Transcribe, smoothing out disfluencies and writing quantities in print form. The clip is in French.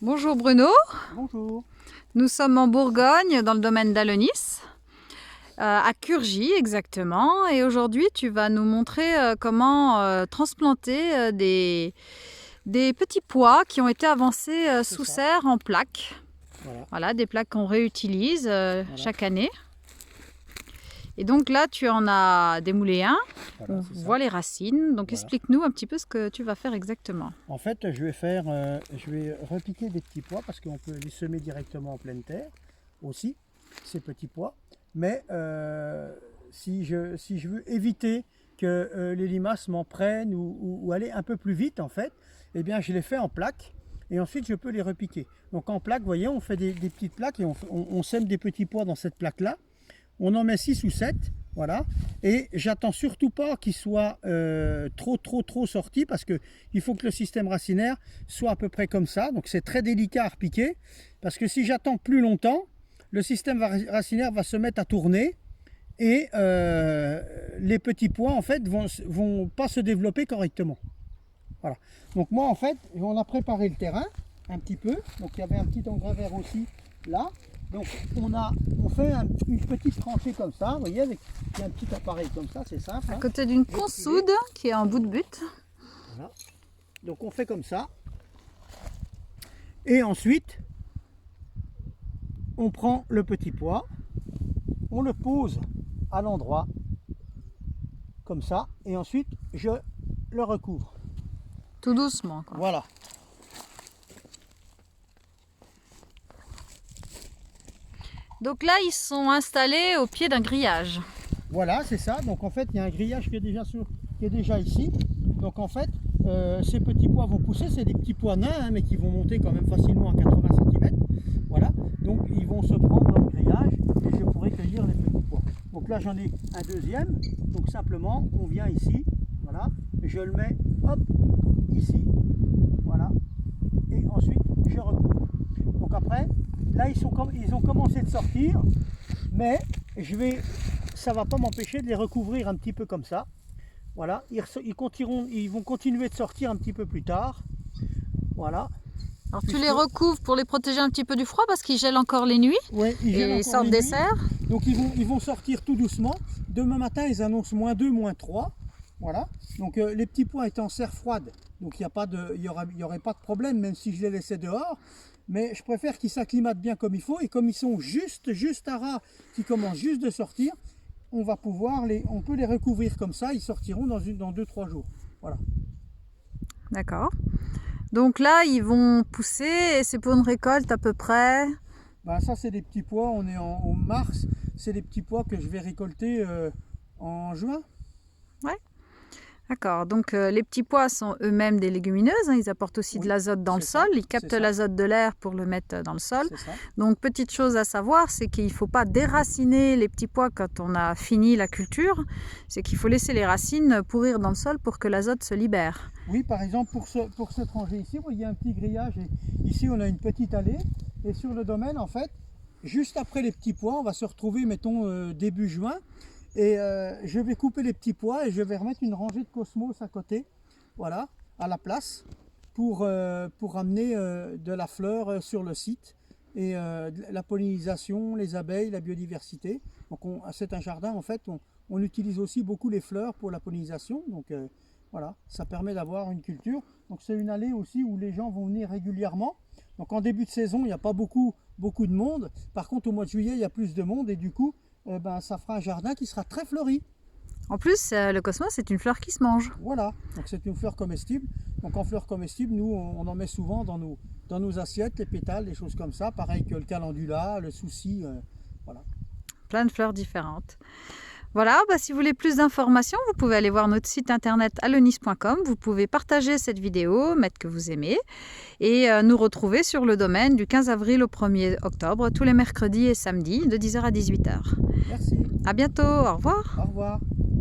Bonjour Bruno, Bonjour. nous sommes en Bourgogne dans le domaine d'Alonis, à Curgy exactement, et aujourd'hui tu vas nous montrer comment transplanter des petits pois qui ont été avancés sous serre en plaques. Voilà, des plaques qu'on réutilise chaque année. Et donc là tu en as démoulé un, on voit les racines, donc explique-nous un petit peu ce que tu vas faire exactement. En fait je vais repiquer des petits pois parce qu'on peut les semer directement en pleine terre aussi, ces petits pois. Mais si je veux éviter que les limaces m'en prennent ou aller un peu plus vite en fait, eh bien je les fais en plaques et ensuite je peux les repiquer. Donc en plaques, vous voyez, on fait des petites plaques et on sème des petits pois dans cette plaque là. On en met 6 ou 7, voilà, et j'attends surtout pas qu'ils soient trop sortis parce qu'il faut que le système racinaire soit à peu près comme ça. Donc c'est très délicat à repiquer parce que si j'attends plus longtemps, le système racinaire va se mettre à tourner et les petits pois en fait vont pas se développer correctement. Voilà. Donc moi en fait, on a préparé le terrain un petit peu. Donc il y avait un petit engrais vert aussi là. Donc on fait une petite tranchée comme ça, vous voyez, avec un petit appareil comme ça, c'est simple. À côté d'une consoude qui est en bout de but. Voilà. Donc on fait comme ça. Et ensuite, on prend le petit pois, on le pose à l'endroit, comme ça, et ensuite je le recouvre. Tout doucement, quoi. Voilà. Donc là, ils sont installés au pied d'un grillage. Voilà, c'est ça. Donc en fait, il y a un grillage qui est déjà ici. Donc en fait, ces petits pois vont pousser. C'est des petits pois nains, hein, mais qui vont monter quand même facilement à 80 cm. Voilà. Donc ils vont se prendre dans le grillage et je pourrai cueillir les petits pois. Donc là, j'en ai un deuxième. Donc simplement, on vient ici. Voilà. Je le mets, hop, ici. Voilà. Et ensuite, je recouvre. Donc après, là, ils ont commencé de sortir, mais ça ne va pas m'empêcher de les recouvrir un petit peu comme ça. Voilà, ils vont continuer de sortir un petit peu plus tard. Voilà. Alors tu les recouvres pour les protéger un petit peu du froid parce qu'ils gèlent encore les nuits. Ouais, ils sortent des serres. Donc ils vont sortir tout doucement. Demain matin, ils annoncent -2, -3. Voilà. Donc les petits pois étaient en serre froide, donc il n'y aurait pas de problème même si je les laissais dehors. Mais je préfère qu'ils s'acclimatent bien comme il faut, et comme ils sont juste à ras, qui commencent juste de sortir, on peut les recouvrir comme ça, ils sortiront dans 2-3 jours. Voilà. D'accord. Donc là, ils vont pousser et c'est pour une récolte à peu près. Ben, ça, c'est des petits pois, on est en mars, c'est des petits pois que je vais récolter en juin. Ouais. D'accord, donc les petits pois sont eux-mêmes des légumineuses, hein, ils apportent aussi de l'azote dans le sol, ils captent l'azote de l'air pour le mettre dans le sol. Donc petite chose à savoir, c'est qu'il ne faut pas déraciner les petits pois quand on a fini la culture, c'est qu'il faut laisser les racines pourrir dans le sol pour que l'azote se libère. Oui, par exemple pour cette rangée ici, vous voyez un petit grillage, et ici on a une petite allée, et sur le domaine en fait, juste après les petits pois, on va se retrouver mettons début juin. Et je vais couper les petits pois et je vais remettre une rangée de cosmos à côté, voilà, à la place, pour amener de la fleur sur le site et la pollinisation, les abeilles, la biodiversité. Donc c'est un jardin en fait, on utilise aussi beaucoup les fleurs pour la pollinisation, donc voilà, ça permet d'avoir une culture. Donc c'est une allée aussi où les gens vont venir régulièrement. Donc en début de saison, il n'y a pas beaucoup de monde. Par contre, au mois de juillet, il y a plus de monde et du coup, ça fera un jardin qui sera très fleuri. En plus, le cosmos, c'est une fleur qui se mange. Voilà, donc c'est une fleur comestible. Donc en fleur comestible, nous, on en met souvent dans nos assiettes, les pétales, des choses comme ça. Pareil que le calendula, le souci, voilà. Plein de fleurs différentes. Voilà, si vous voulez plus d'informations, vous pouvez aller voir notre site internet alonis.com. Vous pouvez partager cette vidéo, mettre que vous aimez et nous retrouver sur le domaine du 15 avril au 1er octobre, tous les mercredis et samedis de 10h à 18h. Merci. À bientôt, au revoir. Au revoir.